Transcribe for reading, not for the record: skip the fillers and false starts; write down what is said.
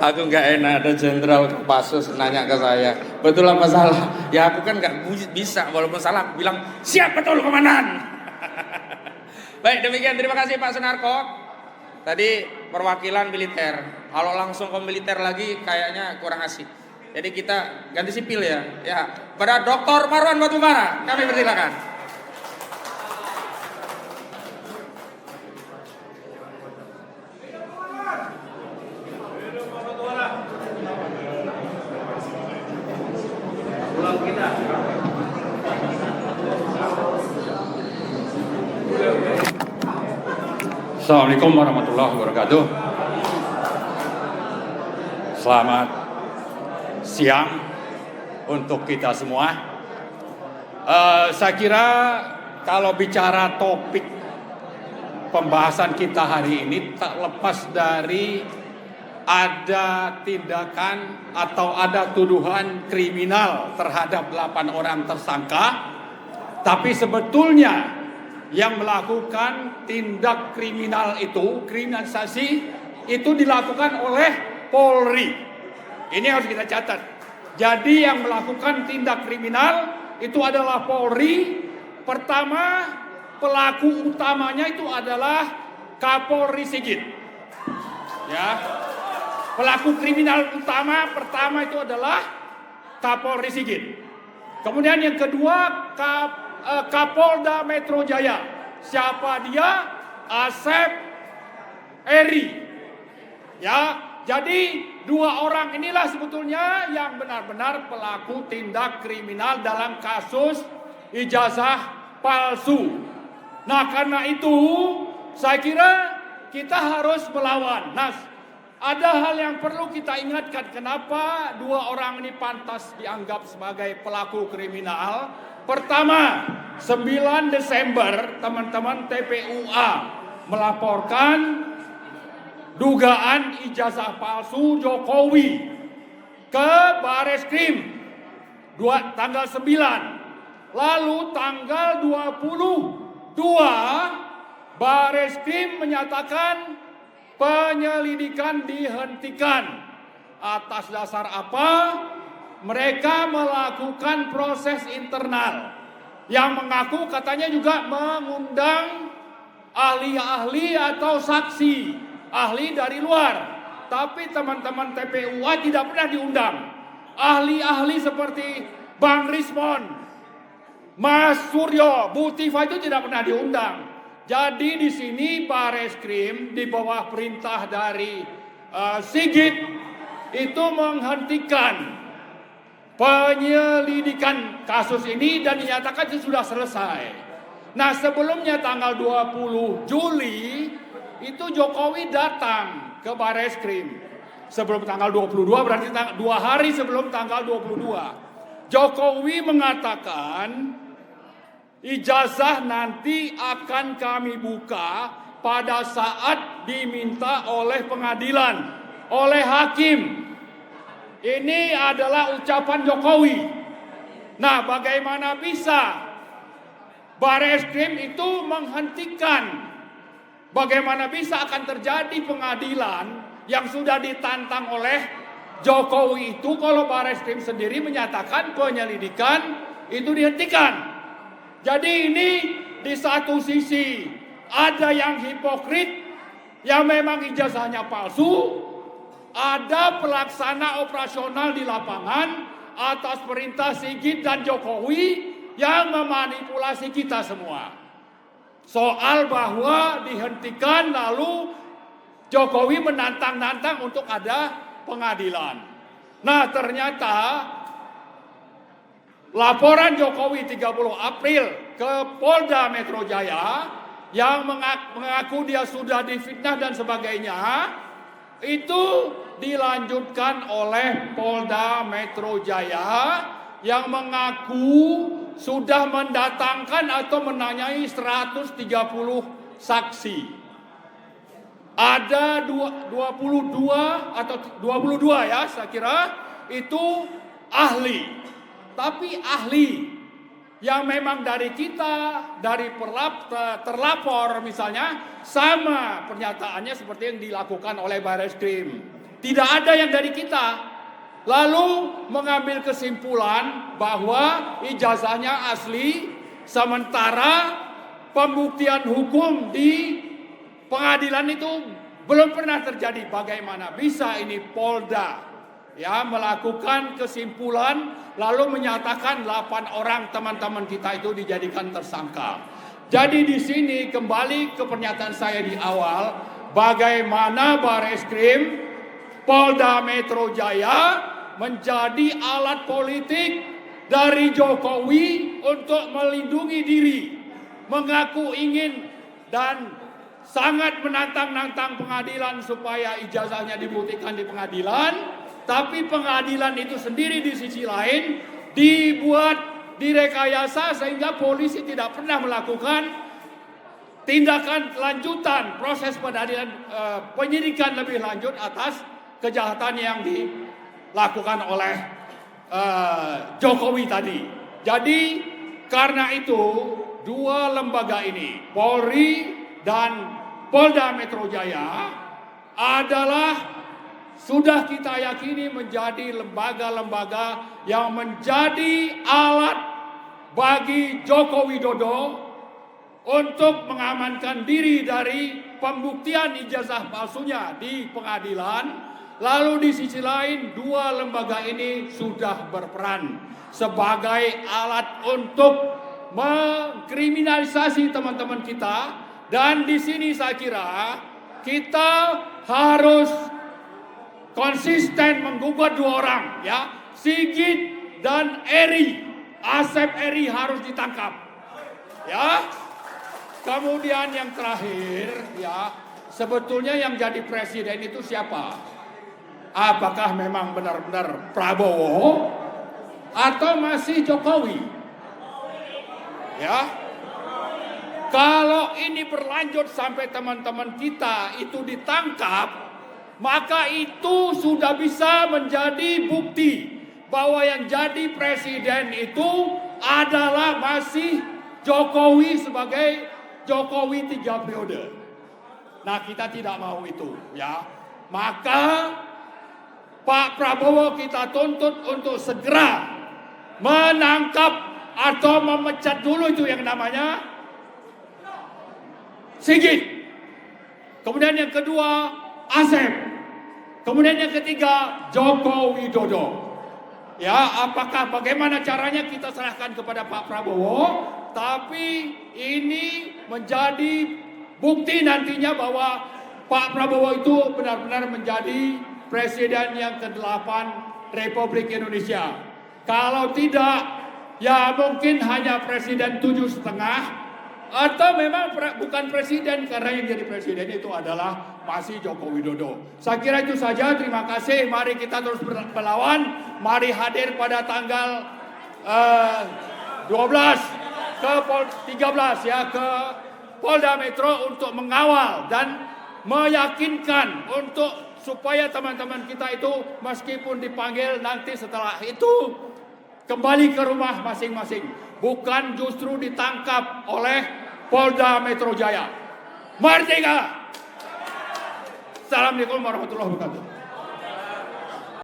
Aku nggak enak ada Jenderal Kopassus nanya ke saya, betul apa salah? Ya aku kan nggak bisa, walaupun salah aku bilang siap betul komandan. Baik, demikian, terima kasih Pak Sunarko. Tadi perwakilan militer. Kalau langsung ke militer lagi kayaknya kurang asik. Jadi kita ganti sipil ya. Ya, pada Dr. Marwan Batubara kami persilakan. Assalamualaikum warahmatullahi wabarakatuh. Selamat siang untuk kita semua. Saya kira kalau bicara topik pembahasan kita hari ini tak lepas dari ada tindakan atau ada tuduhan kriminal terhadap 8 orang tersangka, tapi sebetulnya yang melakukan tindak kriminal itu, kriminalisasi itu dilakukan oleh Polri. Ini harus kita catat. Jadi yang melakukan tindak kriminal itu adalah Polri. Pertama, pelaku utamanya itu adalah Kapolri Sigit. Ya. Pelaku kriminal utama pertama itu adalah Kapolri Sigit. Kemudian yang kedua Kapolda Metro Jaya. Siapa dia? Asep Eri. Ya, jadi 2 orang inilah sebetulnya yang benar-benar pelaku tindak kriminal dalam kasus ijazah palsu. Nah, karena itu saya kira kita harus melawan. Nah, ada hal yang perlu kita ingatkan, kenapa 2 orang ini pantas dianggap sebagai pelaku kriminal. Pertama, 9 Desember teman-teman TPUA melaporkan dugaan ijazah palsu Jokowi ke Bareskrim tanggal 9. Lalu tanggal 22 Bareskrim menyatakan penyelidikan dihentikan. Atas dasar apa? Mereka melakukan proses internal yang mengaku katanya juga mengundang ahli-ahli atau saksi ahli dari luar. Tapi teman-teman TPUA tidak pernah diundang. Ahli-ahli seperti Bang Rismon, Mas Suryo, Bu Tifa itu tidak pernah diundang. Jadi di sini Bareskrim di bawah perintah dari Sigit itu menghentikan penyelidikan kasus ini dan dinyatakan itu sudah selesai. Nah, sebelumnya tanggal 20 Juli itu Jokowi datang ke Bareskrim. Sebelum tanggal 22 berarti 2 hari sebelum tanggal 22. Jokowi mengatakan ijazah nanti akan kami buka pada saat diminta oleh pengadilan, oleh hakim. Ini adalah ucapan Jokowi. Nah, bagaimana bisa Bareskrim itu menghentikan? Bagaimana bisa akan terjadi pengadilan yang sudah ditantang oleh Jokowi itu kalau Bareskrim sendiri menyatakan penyelidikan itu dihentikan? Jadi ini di satu sisi ada yang hipokrit, yang memang ijazahnya palsu, ada pelaksana operasional di lapangan atas perintah Sigit dan Jokowi yang memanipulasi kita semua. Soal bahwa dihentikan lalu Jokowi menantang-nantang untuk ada pengadilan. Nah, ternyata laporan Jokowi 30 April ke Polda Metro Jaya yang mengaku dia sudah difitnah dan sebagainya, itu dilanjutkan oleh Polda Metro Jaya yang mengaku sudah mendatangkan atau menanyai 130 saksi. Ada 22 atau 22 ya saya kira itu ahli. Tapi ahli yang memang dari kita, dari terlapor misalnya, sama pernyataannya seperti yang dilakukan oleh Bareskrim. Tidak ada yang dari kita. Lalu mengambil kesimpulan bahwa ijazahnya asli, sementara pembuktian hukum di pengadilan itu belum pernah terjadi. Bagaimana bisa ini Polda ya melakukan kesimpulan lalu menyatakan 8 orang teman-teman kita itu dijadikan tersangka. Jadi di sini kembali ke pernyataan saya di awal, bagaimana Bareskrim Polda Metro Jaya menjadi alat politik dari Jokowi untuk melindungi diri, mengaku ingin dan sangat menantang-nantang pengadilan supaya ijazahnya dibuktikan di pengadilan, tapi pengadilan itu sendiri di sisi lain dibuat direkayasa sehingga polisi tidak pernah melakukan tindakan lanjutan proses pengadilan, penyidikan lebih lanjut atas kejahatan yang dilakukan oleh Jokowi tadi. Jadi karena itu dua lembaga ini, Polri dan Polda Metro Jaya, adalah sudah kita yakini menjadi lembaga-lembaga yang menjadi alat bagi Joko Widodo untuk mengamankan diri dari pembuktian ijazah palsunya di pengadilan. Lalu di sisi lain dua lembaga ini sudah berperan sebagai alat untuk mengkriminalisasi teman-teman kita. Dan di sini saya kira kita harus konsisten menggugat dua orang, ya, Sigit dan Eri. Asep Eri harus ditangkap, ya. Kemudian yang terakhir, ya, sebetulnya yang jadi presiden itu siapa? Apakah memang benar-benar Prabowo atau masih Jokowi? Ya. Kalau ini berlanjut sampai teman-teman kita itu ditangkap, maka itu sudah bisa menjadi bukti bahwa yang jadi presiden itu adalah masih Jokowi sebagai Jokowi 3 periode. Nah, kita tidak mau itu, ya. Maka Pak Prabowo kita tuntut untuk segera menangkap atau memecat dulu itu yang namanya Sigit. Kemudian yang kedua Asep. Kemudian yang ketiga Joko Widodo. Ya, apakah bagaimana caranya kita serahkan kepada Pak Prabowo, tapi ini menjadi bukti nantinya bahwa Pak Prabowo itu benar-benar menjadi Presiden yang ke-8 Republik Indonesia. Kalau tidak, ya mungkin hanya Presiden 7,5, atau memang bukan Presiden, karena yang jadi Presiden itu adalah masih Joko Widodo. Saya kira itu saja, terima kasih. Mari kita terus melawan. Mari hadir pada tanggal 12 ke 13 ya, ke Polda Metro untuk mengawal dan meyakinkan untuk supaya teman-teman kita itu meskipun dipanggil nanti setelah itu kembali ke rumah masing-masing, bukan justru ditangkap oleh Polda Metro Jaya. Merdeka! Assalamualaikum warahmatullahi wabarakatuh.